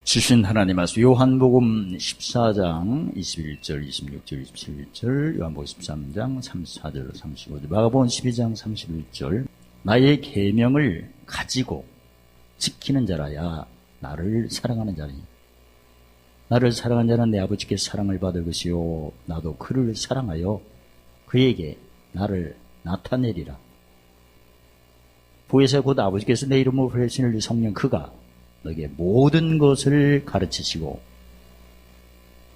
주신 하나님 말씀 요한복음 14장 21절 26절 27절 요한복음 13장 34절 35절 마가복음 12장 31절 나의 계명을 가지고 지키는 자라야 나를 사랑하는 자니 나를 사랑하는 자는 내 아버지께 사랑을 받을 것이요 나도 그를 사랑하여 그에게 나를 나타내리라. 보혜사 곧 아버지께서 내 이름으로 보내신 성령 그가 너에게 모든 것을 가르치시고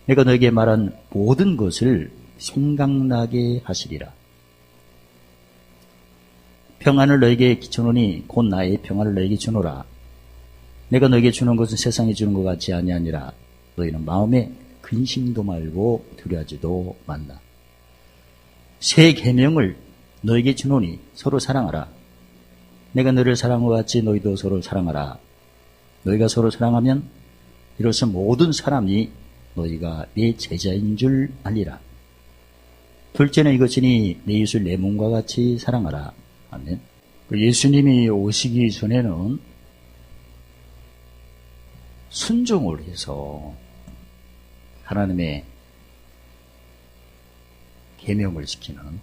내가 너에게 말한 모든 것을 생각나게 하시리라. 평안을 너에게 주노니 곧 나의 평안을 너에게 주노라. 내가 너에게 주는 것은 세상이 주는 것 같지 아니하니라. 너희는 마음에 근심도 말고 두려워하지도 말라. 새 계명을 너에게 주노니 서로 사랑하라. 내가 너를 사랑한 것 같이 너희도 서로 사랑하라. 너희가 서로 사랑하면 이로써 모든 사람이 너희가 내 제자인 줄 알리라. 둘째는 이것이니 내 이웃을 내 몸과 같이 사랑하라. 아멘. 예수님이 오시기 전에는 순종을 해서 하나님의 계명을 지키는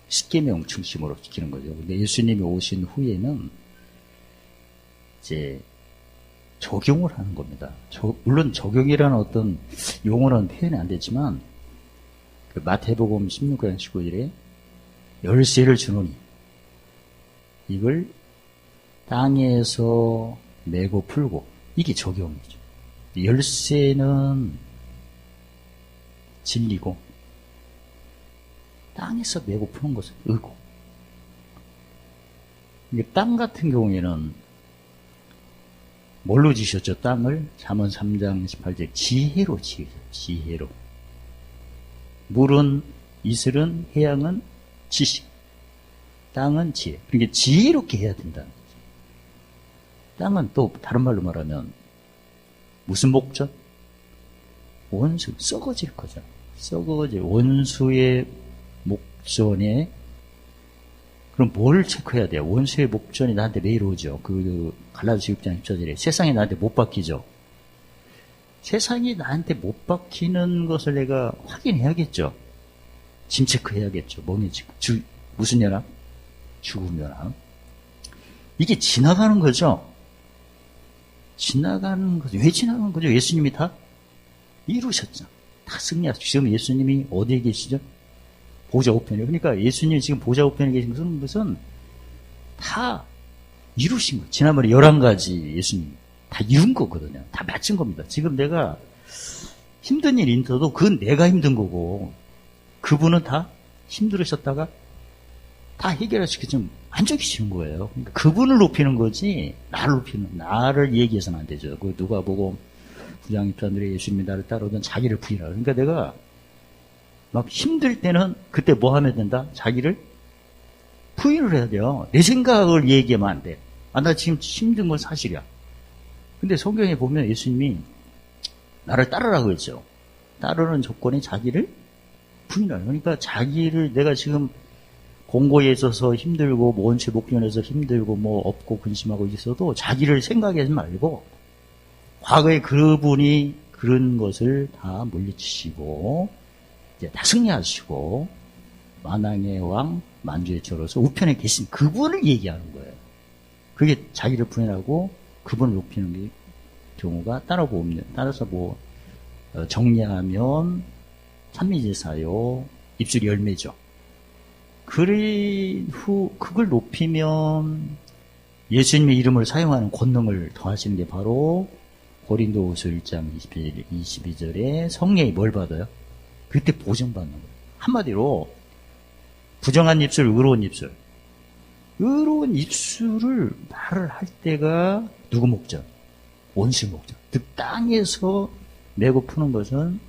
십계명 중심으로 지키는 거죠. 근데 예수님이 오신 후에는 이제 적용을 하는 겁니다. 물론 적용이라는 어떤 용어는 표현이 안 되지만 그 마태복음 16장 19절에 열쇠를 주노니 이걸 땅에서 메고 풀고 이게 적용이죠. 열쇠는 진리고 땅에서 메고 푸는 것은 의고. 이게 땅 같은 경우에는 뭘로 지셨죠? 땅을 잠언 3장 18절 지혜로 지으셨죠. 지혜로. 물은 이슬은 해양은 지식, 땅은 지혜. 그러니까 지혜롭게 해야 된다는 거죠. 땅은 또 다른 말로 말하면 무슨 목적? 원수, 썩어질 거죠. 썩어질 원수의 목전에 그럼 뭘 체크해야 돼요? 원수의 목전이 나한테 매일 오죠. 갈라디아서 6장 14절에 세상이 나한테 못 박히죠. 세상이 나한테 못 박히는 것을 내가 확인해야겠죠. 짐 체크해야겠죠. 무슨 연합? 죽음 연합. 이게 지나가는 거죠. 지나가는 거죠. 왜 지나가는 거죠? 예수님이 다 이루셨죠. 다 승리하셨죠. 지금 예수님이 어디에 계시죠? 보좌 우편에. 그러니까 예수님이 지금 보좌 우편에 계신 것은 다 이루신 거예요. 지난번에 11가지 예수님 다 이룬 거거든요. 다 마친 겁니다. 지금 내가 힘든 일이 있어도 그건 내가 힘든 거고 그분은 다 힘들으셨다가 다 해결하시고 좀 만족이신 거예요. 그러니까 그분을 높이는 거지 나를 얘기해서는 안 되죠. 그 누가 보고 부장 입사들이 예수님이 나를 따라오던 자기를 부인하라. 그러니까 내가 막 힘들 때는 그때 뭐 하면 된다? 자기를 부인을 해야 돼요. 내 생각을 얘기하면 안 돼. 나 지금 힘든 건 사실이야. 근데 성경에 보면 예수님이 나를 따르라고 했죠. 따르는 조건이 자기를 부인하는. 그러니까 자기를 내가 지금 공고에 있어서 힘들고 원체 목련에서 힘들고 뭐 없고 근심하고 있어도 자기를 생각하지 말고 과거에 그분이 그런 것을 다 물리치시고 이제 다 승리하시고 만왕의 왕 만주의 저로서 우편에 계신 그분을 얘기하는 거예요. 그게 자기를 부인하고 그분을 높이는 게 경우가 따라서 정리하면 찬미제사요 입술 열매죠. 그걸 높이면 예수님의 이름을 사용하는 권능을 더하시는 게 바로 고린도후서 1장 22절에 성령이 뭘 받아요? 그때 보증받는 거예요. 한마디로 부정한 입술, 의로운 입술. 의로운 입술을 말을 할 때가 누구 목적? 원수 목적. 즉 땅에서 메고 푸는 것은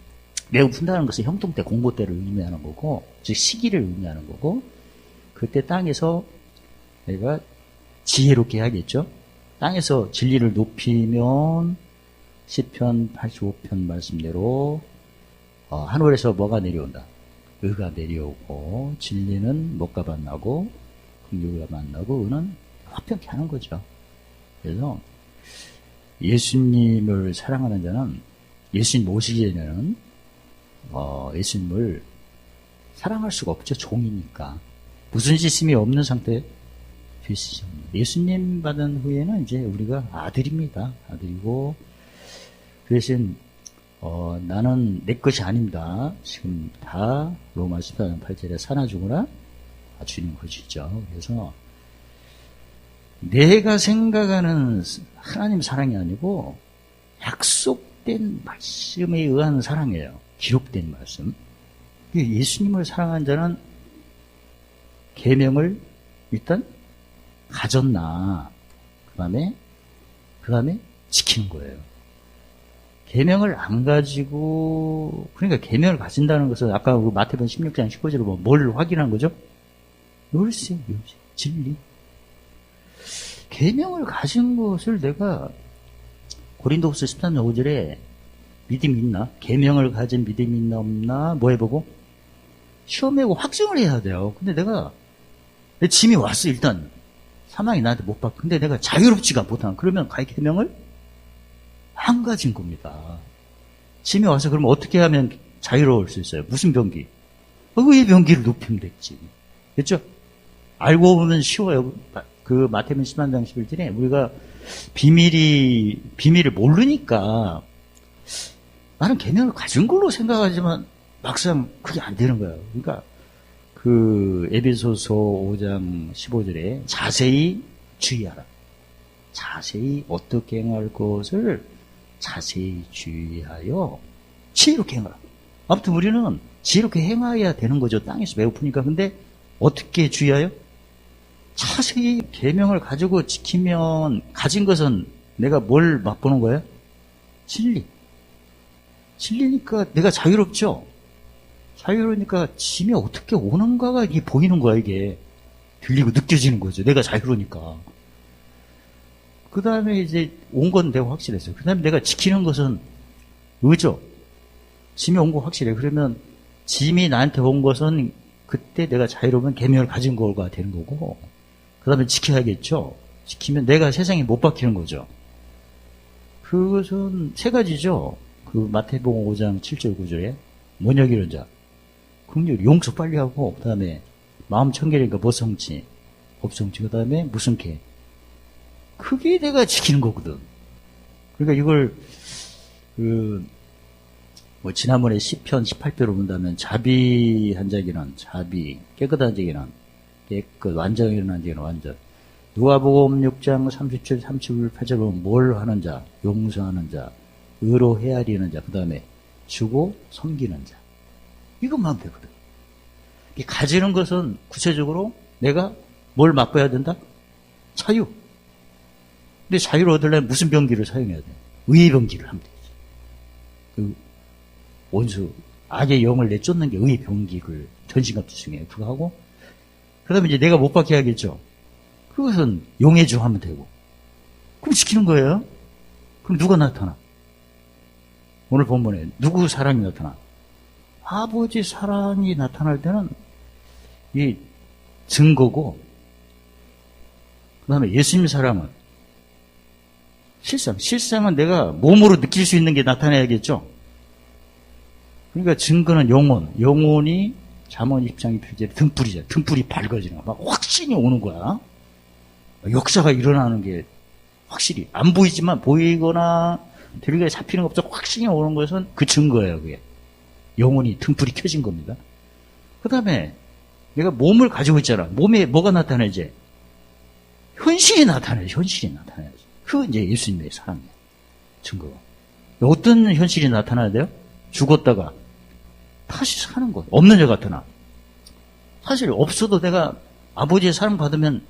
메고 푼다는 것은 형통 때, 공고 때를 의미하는 거고, 즉 시기를 의미하는 거고, 그때 땅에서 내가 지혜롭게 해야겠죠. 땅에서 진리를 높이면 시편 85편 말씀대로 하늘에서 뭐가 내려온다? 의가 내려오고 진리는 목과 만나고 긍휼과 만나고 의는 화평케 하는 거죠. 그래서 예수님을 사랑하는 자는 예수님 모시기 전에는 예수님을 사랑할 수가 없죠. 종이니까. 무슨 지심이 없는 상태 되시죠. 예수님 받은 후에는 이제 우리가 아들입니다. 아들이고, 그 대신 나는 내 것이 아닙니다. 지금 다 로마 14장 8절에 사나 죽으나 주님 것이죠. 그래서 내가 생각하는 하나님 사랑이 아니고 약속된 말씀에 의한 사랑이에요. 기록된 말씀. 예수님을 사랑한 자는 계명을 일단 가졌나, 그 다음에 지키는 거예요. 계명을 안 가지고, 그러니까 계명을 가진다는 것은 아까 그 마태복음 16장 19절로 보면 뭘 확인한 거죠? 열쇠, 진리. 계명을 가진 것을 내가 고린도후서 13장 5절에 믿음이 있나? 계명을 가진 믿음이 있나 없나? 뭐 해보고? 시험해고 확증을 해야 돼요. 근데 내 짐이 왔어, 일단. 사망이 나한테 못 받고. 근데 내가 자유롭지가 못한. 그러면 가히 계명을 안 가진 겁니다. 짐이 와서 그러면 어떻게 하면 자유로울 수 있어요? 무슨 병기? 의의 병기를 높이면 됐지. 그렇죠? 알고 보면 쉬워요. 그 마태복음 10장 11절에 우리가 비밀을 모르니까 나는 계명을 가진 걸로 생각하지만 막상 그게 안 되는 거예요. 그러니까 그 에베소서 5장 15절에 자세히 주의하라. 자세히 어떻게 행할 것을 자세히 주의하여 지혜롭게 행하라. 아무튼 우리는 지혜롭게 행해야 되는 거죠. 땅에서 배고프니까. 근데 어떻게 주의하여? 자세히 계명을 가지고 지키면 가진 것은 내가 뭘 맛보는 거예요? 진리. 진리니까 내가 자유롭죠. 자유로우니까 짐이 어떻게 오는가가 이게 보이는 거야. 이게 들리고 느껴지는 거죠. 내가 자유로우니까. 그 다음에 이제 온 건 내가 확실했어요. 그 다음에 내가 지키는 것은 의죠. 짐이 온 거 확실해. 그러면 짐이 나한테 온 것은 그때 내가 자유로우면 계명을 가진 거가 되는 거고, 그 다음에 지켜야겠죠. 지키면 내가 세상에 못 박히는 거죠. 그것은 세 가지죠. 그 마태복음 5장 7절 9절에 뭐냐 이런 자. 긍휼, 용서 빨리 하고, 그 다음에 마음 청결이니까 뭐 성취, 법성취, 그 다음에 무슨 개. 그게 내가 지키는 거거든. 그러니까 이걸 지난번에 시편 18편으로 본다면 자비한 자기는 자비, 깨끗한 자기는 깨끗, 완전한 자기는 완전. 누가복음 6장 37, 38절 보면 뭘 하는 자, 용서하는 자, 의로 헤아리는 자, 그 다음에 주고 섬기는 자. 이것만 되거든. 가지는 것은 구체적으로 내가 뭘 맛봐야 된다? 자유. 근데 자유를 얻으려면 무슨 병기를 사용해야 돼? 의의 병기를 하면 되지. 그 원수, 악의 영을 내쫓는 게 의의 병기를 전신갑주 중에 그거 하고, 그 다음에 이제 내가 못 받게 하겠죠. 그것은 용해주 하면 되고. 그럼 지키는 거예요. 그럼 누가 나타나? 오늘 본문에 누구 사랑이 나타나? 아버지 사랑이 나타날 때는 이 증거고, 그 다음에 예수님 사랑은 실상은 내가 몸으로 느낄 수 있는 게 나타나야겠죠. 그러니까 증거는 영혼이 잠언 10장 1절에 등불이잖아. 등불이 밝아지는 거야. 막 확신이 오는 거야. 역사가 일어나는 게 확실히 안 보이지만 보이거나 들리게 잡히는 것부터 확신이 오는 것은 그 증거예요. 그게 영혼이 등불이 켜진 겁니다. 그 다음에 내가 몸을 가지고 있잖아. 몸에 뭐가 나타나지? 현실이 나타나야지. 현실이 나타나야지. 그건 이제 예수님의 사랑이에요. 증거가. 어떤 현실이 나타나야 돼요? 죽었다가 다시 사는 것. 없는 자 같으나. 사실 없어도 내가 아버지의 사랑 받으면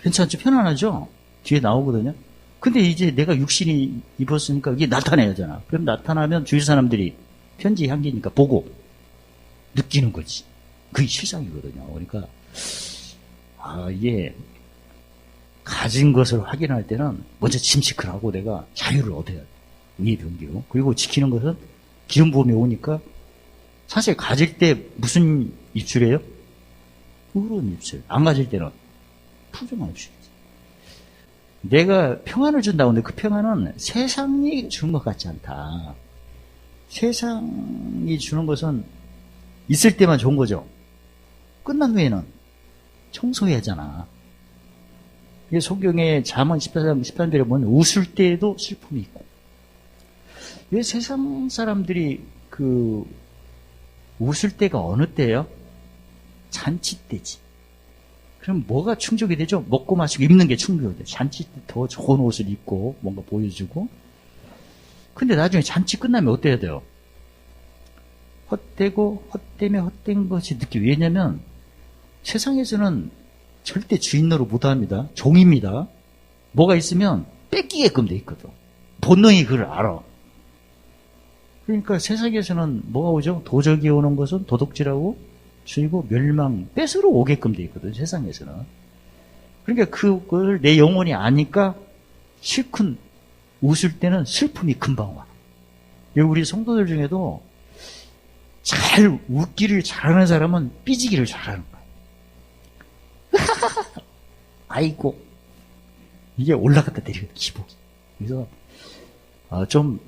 괜찮죠? 편안하죠? 뒤에 나오거든요. 근데 이제 내가 육신이 입었으니까 이게 나타나야 하잖아. 그럼 나타나면 주위 사람들이 편지 향기니까 보고 느끼는 거지. 그게 실상이거든요. 그러니까 이게 가진 것을 확인할 때는 먼저 침식을 하고 내가 자유를 얻어야 돼. 의의 병기로. 그리고 지키는 것은 기름 부음이 오니까 사실 가질 때 무슨 입술이에요? 의로운 입술. 안 가질 때는 푸정한 입술이지. 내가 평안을 준다고 하는데 그 평안은 세상이 주는 것 같지 않다. 세상이 주는 것은 있을 때만 좋은 거죠. 끝난 후에는 청소해야 하잖아. 이게 성경에 잠언 14장 13절에 보면 웃을 때에도 슬픔이 있고. 왜 세상 사람들이 웃을 때가 어느 때예요? 잔치 때지. 그럼 뭐가 충족이 되죠? 먹고 마시고 입는 게 충족이 돼. 잔치 때 더 좋은 옷을 입고 뭔가 보여주고. 근데 나중에 잔치 끝나면 어때야 돼요? 헛되고 헛되며 헛된 것이 느끼고. 왜냐면 세상에서는 절대 주인 노릇 못합니다. 종입니다. 뭐가 있으면 뺏기게끔 돼 있거든. 본능이 그걸 알아. 그러니까 세상에서는 뭐가 오죠? 도적이 오는 것은 도둑질하고 죽이고 멸망, 뺏으러 오게끔 돼 있거든, 세상에서는. 그러니까 그걸 내 영혼이 아니까 실컷 웃을 때는 슬픔이 금방 와. 우리 성도들 중에도 잘 웃기를 잘하는 사람은 삐지기를 잘하는 거야. 아이고. 이게 올라갔다 내려갔다 기복이. 그래서 좀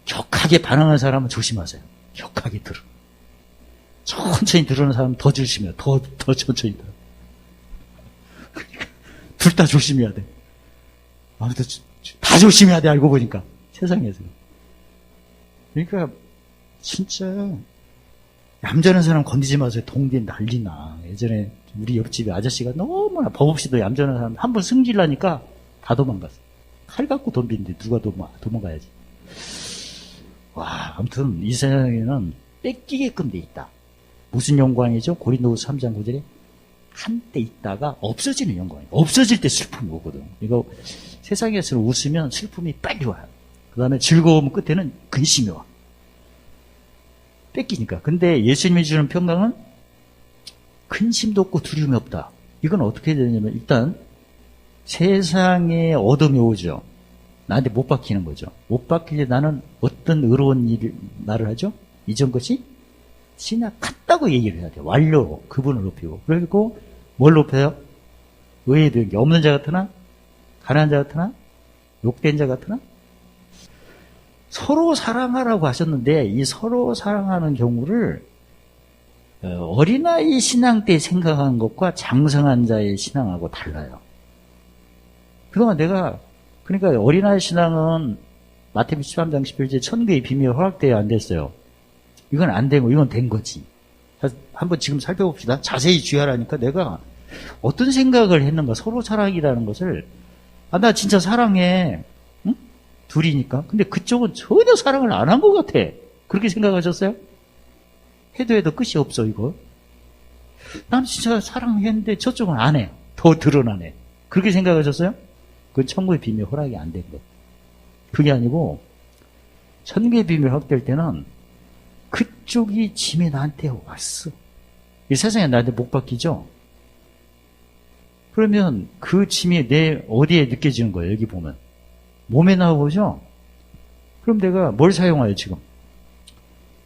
격하게 반응하는 사람은 조심하세요. 격하게 들어. 천천히 들어오는 사람은 더 조심해요. 더 천천히 들어. 그러니까 둘 다 조심해야 돼. 아무튼 다 조심해야 돼, 알고 보니까. 세상에서. 그러니까 진짜 얌전한 사람 건드지 마세요. 동네 난리나. 예전에 우리 옆집에 아저씨가 너무나 법 없이도 얌전한 사람 한 번 승질나니까 다 도망갔어. 칼 갖고 덤비는데 누가 도망가야지. 와, 아무튼 이 세상에는 뺏기게끔 돼 있다. 무슨 영광이죠? 고린도후서 3장 9절에 한때 있다가 없어지는 영광이에요. 없어질 때 슬픔이 오거든. 이거 세상에서는 웃으면 슬픔이 빨리 와요. 그 다음에 즐거움 끝에는 근심이 와. 뺏기니까. 근데 예수님이 주는 평강은 근심도 없고 두려움이 없다. 이건 어떻게 되냐면 일단 세상에 어둠이 오죠. 나한테 못 박히는 거죠. 못 박힐 때 나는 어떤 의로운 일을 나를 하죠? 이전 것이 지나갔다고 얘기를 해야 돼요. 완료로 그분을 높이고. 그리고 뭘 높여요? 의에 대한 게 없는 자 같으나 가난한 자 같으나 욕된 자 같으나 서로 사랑하라고 하셨는데 이 서로 사랑하는 경우를 어린아이 신앙 때 생각한 것과 장성한 자의 신앙하고 달라요. 그동안 내가 그러니까 어린아이 신앙은 마태복음 13장 11절 천국의 비밀 허락되어 안 됐어요. 이건 안 되고 이건 된 거지. 한번 지금 살펴봅시다. 자세히 주의하라니까 내가 어떤 생각을 했는가. 서로 사랑이라는 것을 나 진짜 사랑해. 응? 둘이니까. 근데 그쪽은 전혀 사랑을 안 한 것 같아. 그렇게 생각하셨어요? 해도 끝이 없어 이거. 난 진짜 사랑했는데 저쪽은 안 해. 더 드러나네. 그렇게 생각하셨어요? 그건 천국의 비밀 허락이 안 된 거. 그게 아니고 천국의 비밀 허락될 때는 그쪽이 짐이 나한테 왔어. 이 세상에 나한테 못 박히죠? 그러면 그 짐이 내 어디에 느껴지는 거예요? 여기 보면. 몸에 나오죠? 그럼 내가 뭘 사용해요, 지금?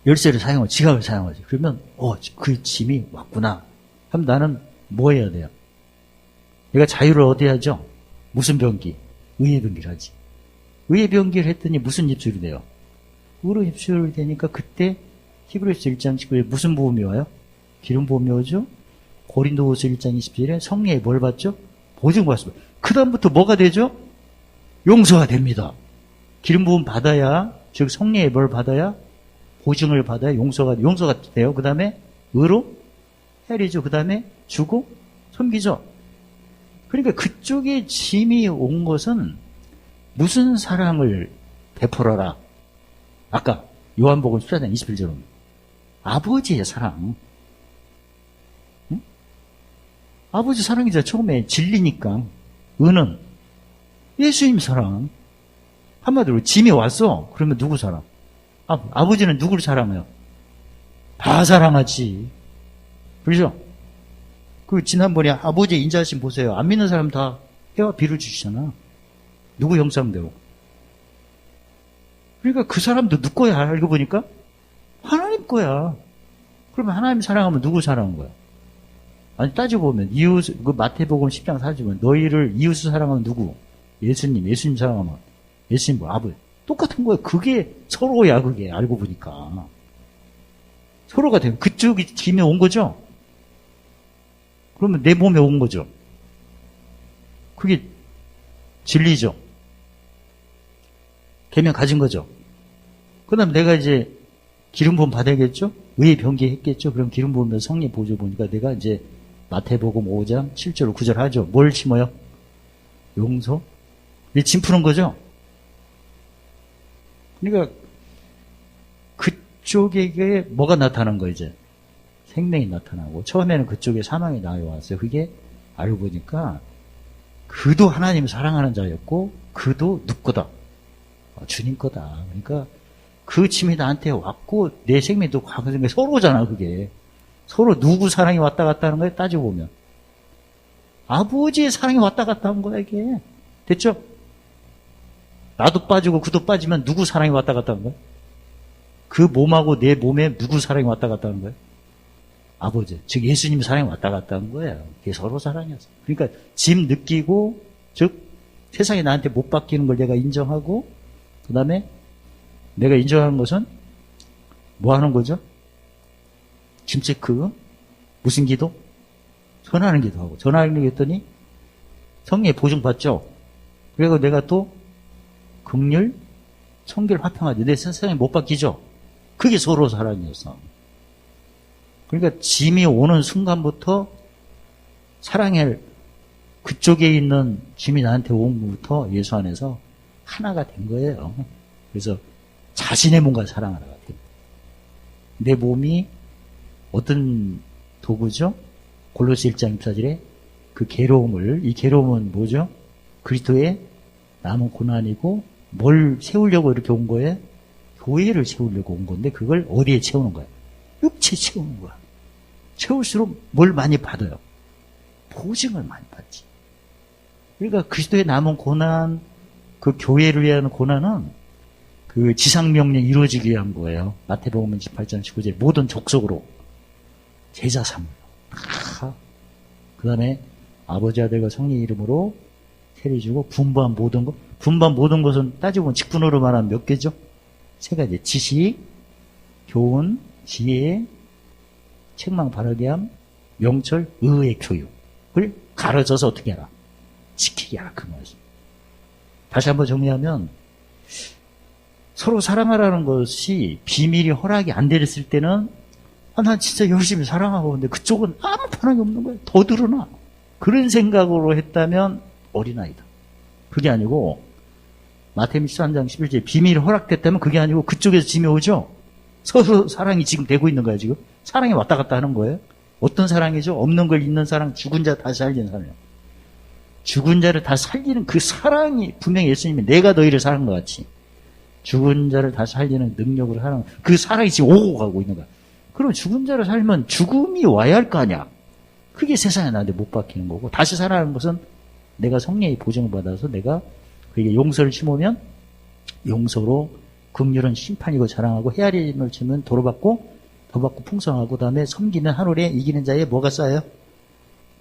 열쇠를 사용하고 지갑을 사용하지. 그러면 그 짐이 왔구나. 그럼 나는 뭐 해야 돼요? 내가 자유를 얻어야 하죠? 무슨 병기? 의의 병기를 하지. 의의 병기를 했더니 무슨 입술이 돼요? 의로 입술이 되니까 그때 히브리서 1장 19절에 무슨 보험이 와요? 기름 보험이 오죠? 고린도후서 1장 20절에 성령의 뭘 받죠? 보증 받습니다. 그 다음부터 뭐가 되죠? 용서가 됩니다. 기름 부음 받아야, 즉 성령의 뭘 받아야, 보증을 받아야 용서가 돼요. 그 다음에 의로 헤아리죠. 그 다음에 주고 섬기죠. 그러니까 그쪽에 짐이 온 것은 무슨 사랑을 베풀어라. 아까 요한복음 14장 21절은 아버지의 사랑. 응? 아버지 사랑이자 처음에 진리니까. 은은 예수님 사랑. 한마디로 짐이 왔어. 그러면 누구 사랑? 아버지는 누구를 사랑해요? 다 사랑하지. 그렇죠? 지난번에 아버지의 인자하심 보세요. 안 믿는 사람 다 해와 비를 주시잖아. 누구 형상대로. 그러니까 그 사람도 누구 거야, 알고 보니까? 하나님 거야. 그러면 하나님 사랑하면 누구 사랑한 거야? 아니, 따져보면, 마태복음 10장 40은 너희를 이웃을 사랑하면 누구? 예수님 사랑하면 예수님 뭐 아버지 똑같은 거예요. 그게 서로야. 그게 알고 보니까 서로가 되면 그쪽이 짐에 온 거죠. 그러면 내 몸에 온 거죠. 그게 진리죠. 계명 가진 거죠. 그 다음에 내가 이제 기름 부음 받아야겠죠? 의의 변개했겠죠? 그럼 기름 부으면 성령 보조 보니까 내가 이제 마태복음 5장 7절 9절 하죠. 뭘 심어요? 용서? 짐 푸는 거죠? 그러니까 그쪽에게 뭐가 나타난 거예요, 이제? 생명이 나타나고 처음에는 그쪽에 사망이 나와왔어요. 그게 알고 보니까 그도 하나님을 사랑하는 자였고 그도 누구 거다? 주님 거다. 그러니까 그 짐이 나한테 왔고 내 생명도 과거생에 서로잖아. 그게 서로 누구 사랑이 왔다 갔다 하는 거예요. 따지고 보면 아버지의 사랑이 왔다 갔다 한 거야. 이게 됐죠? 나도 빠지고 그도 빠지면 누구 사랑이 왔다 갔다 하는 거야? 그 몸하고 내 몸에 누구 사랑이 왔다 갔다 하는 거야? 아버지, 즉 예수님 사랑이 왔다 갔다 한 거예요. 그게 서로 사랑이었어. 그러니까 짐 느끼고, 즉 세상에 나한테 못 바뀌는 걸 내가 인정하고, 그 다음에 내가 인정하는 것은 뭐 하는 거죠? 짐 체크. 무슨 기도? 전하는 기도하고. 전하는 기도 했더니 성령의 보증 받죠. 그리고 내가 또 긍휼, 청결 화평하죠. 내 세상에 못 바뀌죠. 그게 서로 사랑이었어. 그러니까 짐이 오는 순간부터 사랑의 그쪽에 있는 짐이 나한테 온 것부터 예수 안에서 하나가 된 거예요. 그래서 자신의 몸과 사랑하나가 됩니다. 내 몸이 어떤 도구죠? 골로새 1장 24절에 그 괴로움을, 이 괴로움은 뭐죠? 그리스도의 남은 고난이고 뭘 세우려고 이렇게 온 거예요? 교회를 세우려고 온 건데 그걸 어디에 채우는 거예요? 육체 채우는 거야. 채울수록 뭘 많이 받아요? 보증을 많이 받지. 그러니까 그리스도의 남은 고난, 그 교회를 위한 고난은 그 지상명령이 이루어지기 위한 거예요. 마태복음 28장 19절 모든 족속으로 제자 삼으려. 그 다음에 아버지 아들과 성령 이름으로 세례주고 분부한 모든 것. 분부한 모든 것은 따지고 보면 직분으로 말하면 몇 개죠? 세 가지. 지식, 교훈, 지혜, 책망 바르게 함, 명철, 의의 교육을 가르쳐서 어떻게 하라? 지키게 하라. 그 말씀. 다시 한번 정리하면 서로 사랑하라는 것이 비밀이 허락이 안 됐을 때는 난 진짜 열심히 사랑하고 근데 그쪽은 아무 반응이 없는 거예요. 더 드러나. 그런 생각으로 했다면 어린아이다. 그게 아니고 마태복음 13장 11절에 비밀이 허락됐다면 그게 아니고 그쪽에서 짐이 오죠. 서로 사랑이 지금 되고 있는 거예요. 지금 사랑이 왔다 갔다 하는 거예요. 어떤 사랑이죠? 없는 걸 있는 사랑, 죽은 자 다시 살리는 사랑이에요. 죽은 자를 다시 살리는 그 사랑이 분명히 예수님이 내가 너희를 사랑한 것 같이 죽은 자를 다시 살리는 능력으로 사랑, 그 사랑이 지금 오고 가고 있는 거야. 그럼 죽은 자를 살면 죽음이 와야 할 거 아니야. 그게 세상에 나한테 못 박히는 거고 다시 살아나는 것은 내가 성령의 보증을 받아서 내가 그에게 용서를 심으면 용서로 긍휼은 심판이고 자랑하고 헤아림을 치면 도로받고 더 받고 풍성하고 그다음에 섬기는 하늘에 이기는 자에 뭐가 쌓여요?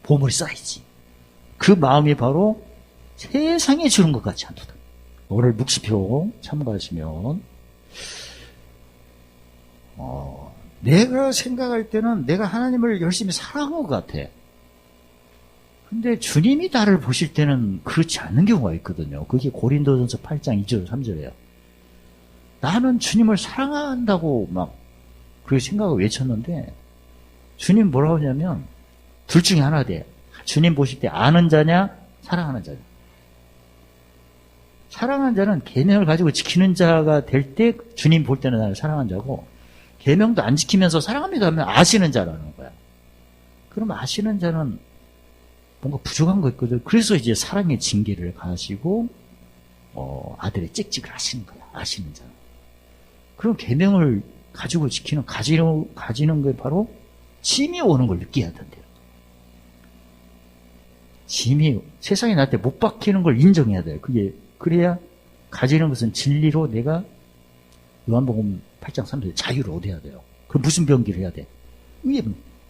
보물이 쌓이지. 그 마음이 바로 세상에 주는 것 같지 않도다. 오늘 묵시표 참고하시면 내가 생각할 때는 내가 하나님을 열심히 사랑한 것 같아. 근데 주님이 나를 보실 때는 그렇지 않는 경우가 있거든요. 그게 고린도전서 8장 2절 3절이에요. 나는 주님을 사랑한다고 막 그렇게 생각을 외쳤는데 주님 뭐라고 하냐면 둘 중에 하나 돼. 주님 보실 때 아는 자냐 사랑하는 자냐. 사랑하는 자는 계명을 가지고 지키는 자가 될 때 주님 볼 때는 나를 사랑한 자고 계명도 안 지키면서 사랑합니다 하면 아시는 자라는 거야. 그럼 아시는 자는 뭔가 부족한 거 있거든. 그래서 이제 사랑의 징계를 가시고 아들의 찍찍을 하시는 거야. 아시는 자. 그럼 계명을 가지고 지키는 가지는 게 바로 짐이 오는 걸 느껴야 된대요. 짐이 세상에 나한테 못 박히는 걸 인정해야 돼요. 그게 그래야 가지는 것은 진리로 내가 요한복음 8장 3절 자유를 얻어야 돼요. 그럼 무슨 변기를 해야 돼?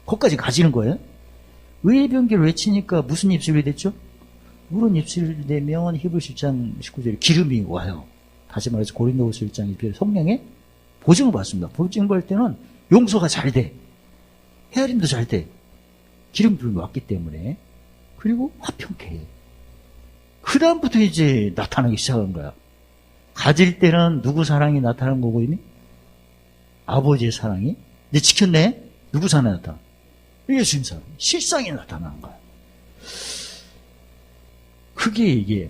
거기까지 가지는 거예요. 의의 변기를 외치니까 무슨 입술이 됐죠? 물은 입술을 내면 히브리서 1장 19절에 기름이 와요. 다시 말해서 고린도후서 1장 1절에 성령의 보증을 받습니다. 보증을 받을 때는 용서가 잘 돼. 헤아림도 잘 돼. 기름이 왔기 때문에. 그리고 화평케 해. 그 다음부터 이제 나타나기 시작한 거야. 가질 때는 누구 사랑이 나타난 거고, 이미? 아버지의 사랑이? 이제 지켰네? 누구 사랑이 나타나? 예수님 사랑. 실상이 나타나는 거야. 그게 이게,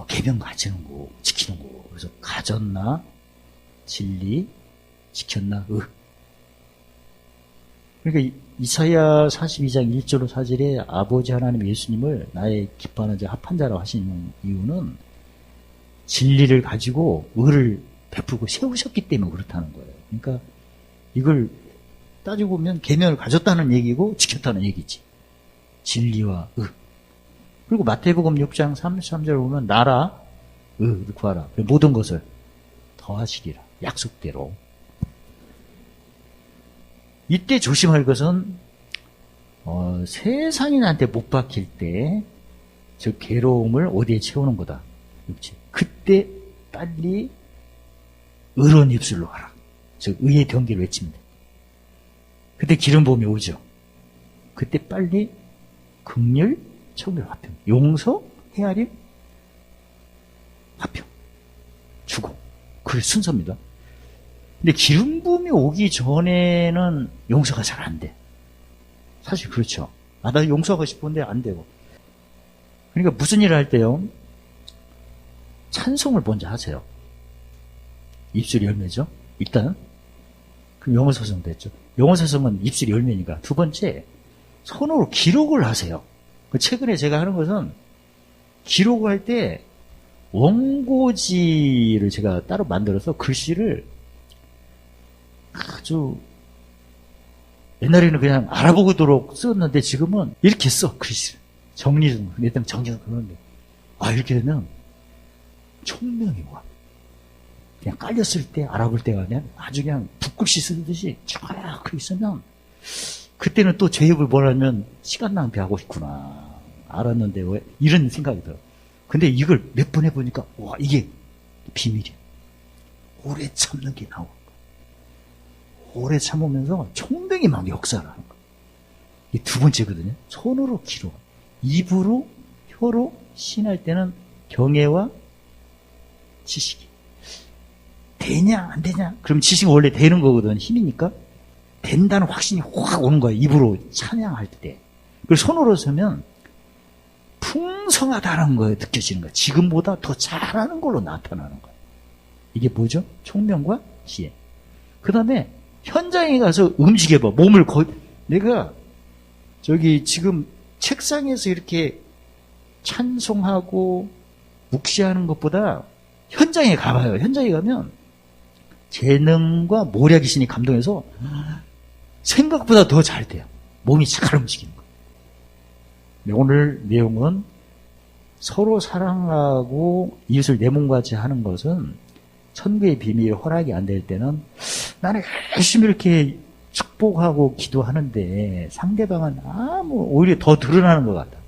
계명 가지는 거, 지키는 거. 그래서 가졌나? 진리? 지켰나? 그러니까 이사야 42장 1절로 4절에 아버지 하나님 예수님을 나의 기뻐하는 자 합한 자라고 하시는 이유는 진리를 가지고 의를 베풀고 세우셨기 때문에 그렇다는 거예요. 그러니까 이걸 따지고 보면 계명을 가졌다는 얘기고 지켰다는 얘기지. 진리와 의. 그리고 마태복음 6장 33절 보면 나라, 의를 구하라. 모든 것을 더하시리라. 약속대로. 이때 조심할 것은 세상이 나한테 못 박힐 때 저 괴로움을 어디에 채우는 거다. 그렇지. 그때 빨리 의로운 입술로 하라. 즉 의의 경계를 외치면 돼. 그때 기름 부음이 오죠. 그때 빨리 긍휼, 청결, 화평, 용서, 헤아림, 화평, 주고. 그게 순서입니다. 근데 기름 부음이 오기 전에는 용서가 잘 안 돼. 사실 그렇죠. 나 용서하고 싶은데 안 되고. 그러니까 무슨 일을 할 때요? 찬송을 먼저 하세요. 입술이 열매죠. 일단 그럼 영어서성도 했죠. 영어서성은 입술이 열매니까. 두 번째, 손으로 기록을 하세요. 최근에 제가 하는 것은 기록을 할 때 원고지를 제가 따로 만들어서 글씨를 아주 옛날에는 그냥 알아보도록 썼는데 지금은 이렇게 써. 글씨를 정리 좀 일단 정리해서 그러는데 이렇게 되면 총명이 와. 그냥 깔렸을 때 알아볼 때가 그냥 아주 그냥 붓글씨 쓰듯이 쫙 있으면 그때는 또 제 입을 뭐라면 시간 낭비하고 있구나 알았는데 왜 이런 생각이 들어. 근데 이걸 몇 번 해보니까 와 이게 비밀이야. 오래 참는 게 나와. 오래 참으면서 총명이 막 역사를 하는 거야. 이게 두 번째거든요. 손으로 기록, 입으로, 혀로 신할 때는 경애와 지식이. 되냐, 안 되냐? 그럼 지식은 원래 되는 거거든. 힘이니까. 된다는 확신이 확 오는 거야. 입으로 찬양할 때. 그리고 손으로 서면 풍성하다는 거에 느껴지는 거야. 지금보다 더 잘하는 걸로 나타나는 거야. 이게 뭐죠? 총명과 지혜. 그 다음에 현장에 가서 움직여봐. 몸을 내가 저기 지금 책상에서 이렇게 찬송하고 묵시하는 것보다 현장에 가봐요. 현장에 가면 재능과 모략이 신이 감동해서 생각보다 더 잘 돼요. 몸이 잘 움직이는 거예요. 오늘 내용은 서로 사랑하고 이웃을 내 몸같이 하는 것은 천국의 비밀 허락이 안 될 때는 나는 열심히 이렇게 축복하고 기도하는데 상대방은 오히려 더 드러나는 것 같다.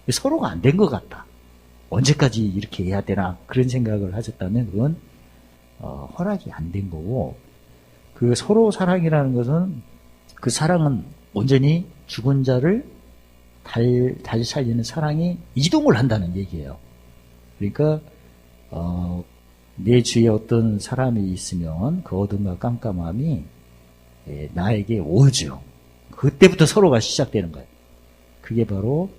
서로가 안 된 것 같다. 언제까지 이렇게 해야 되나 그런 생각을 하셨다면 그건 허락이 안 된 거고, 그 서로 사랑이라는 것은 그 사랑은 온전히 죽은 자를 다시 살리는 사랑이 이동을 한다는 얘기예요. 그러니까 내 주위에 어떤 사람이 있으면 그 어둠과 깜깜함이 나에게 오죠. 그때부터 서로가 시작되는 거예요. 그게 바로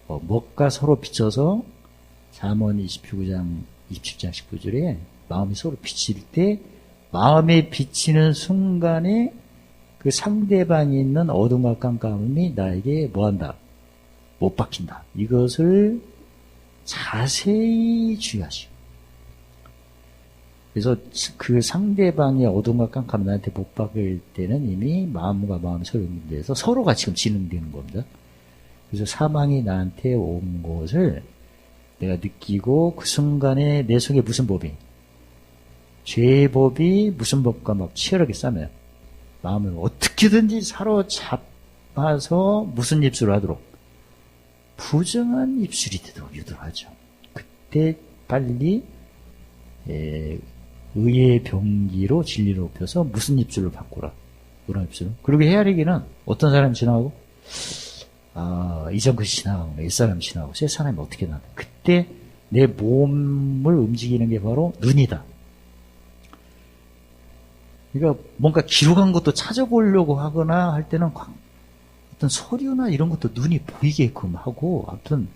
먹과 서로 비춰서 잠언 29장 27장 19절에 마음이 서로 비칠 때 마음에 비치는 순간에 그 상대방이 있는 어둠과 깜깜함이 나에게 뭐한다? 못 박힌다. 이것을 자세히 주의하시오. 그래서 그 상대방의 어둠과 깜깜함이 나한테 못 박을 때는 이미 마음과 마음이 서로 연결돼서 서로가 지금 진행되는 겁니다. 그래서 사망이 나한테 온 것을 내가 느끼고 그 순간에 내 속에 무슨 법이? 죄의 법이 무슨 법과 막 치열하게 싸매요. 마음을 어떻게든지 사로잡아서 무슨 입술을 하도록? 부정한 입술이 되도록 유도하죠. 그때 빨리 의의 병기로 진리를 높여서 무슨 입술을 바꾸라. 그런 입술. 그리고 헤아리기는 어떤 사람이 지나가고 이전 것이 지나가고 옛사람이 지나가고 새 사람이 어떻게 나나. 그때 내 몸을 움직이는 게 바로 눈이다. 그러니까 뭔가 기록한 것도 찾아보려고 하거나 할 때는 어떤 서류나 이런 것도 눈이 보이게끔 하고, 아무튼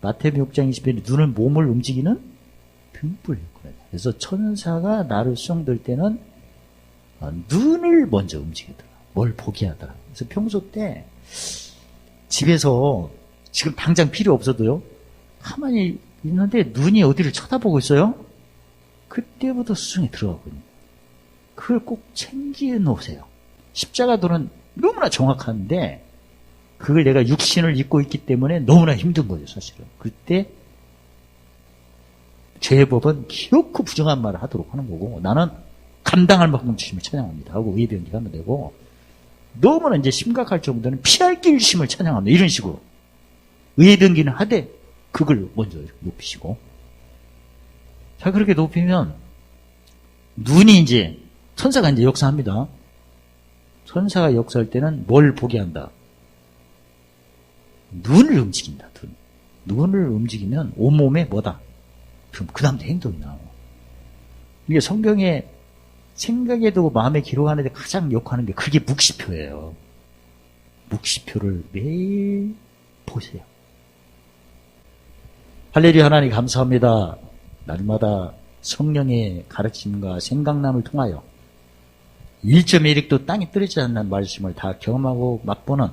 마태복음 6장 20절에 눈을 몸을 움직이는 등불. 그래서 천사가 나를 수송될 때는 눈을 먼저 움직이더라. 뭘 보게 하더라. 그래서 평소 때 집에서 지금 당장 필요 없어도요, 가만히 있는데 눈이 어디를 쳐다보고 있어요? 그때부터 수송에 들어가거든요. 그걸 꼭 챙겨 놓으세요. 십자가도는 너무나 정확한데 그걸 내가 육신을 입고 있기 때문에 너무나 힘든 거죠, 사실은. 그때 죄의 법은 기어코 부정한 말을 하도록 하는 거고, 나는 감당할 만큼 주심을 찬양합니다 하고 의변기가 하면 되고, 너무나 이제 심각할 정도는 피할 길심을 찬양합니다, 이런 식으로 의변기는 하되 그걸 먼저 높이시고. 자, 그렇게 높이면 눈이 이제 천사가 이제 역사합니다. 천사가 역사할 때는 뭘 보게 한다? 눈을 움직인다. 눈을 움직이면 온몸에 뭐다? 그럼 그 다음에 행동이 나와요. 이게 성경에 생각에 두고 마음에 기록하는데 가장 욕하는 게 그게 묵시표예요. 묵시표를 매일 보세요. 할렐루야. 하나님 감사합니다. 날마다 성령의 가르침과 생각남을 통하여 1.1획도 땅에 떨어지지 않는 말씀을 다 경험하고 맛보는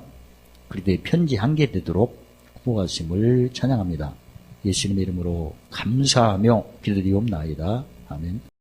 그리스도의 편지 한 개 되도록 구하심을 찬양합니다. 예수님의 이름으로 감사하며 기도드리옵나이다. 아멘.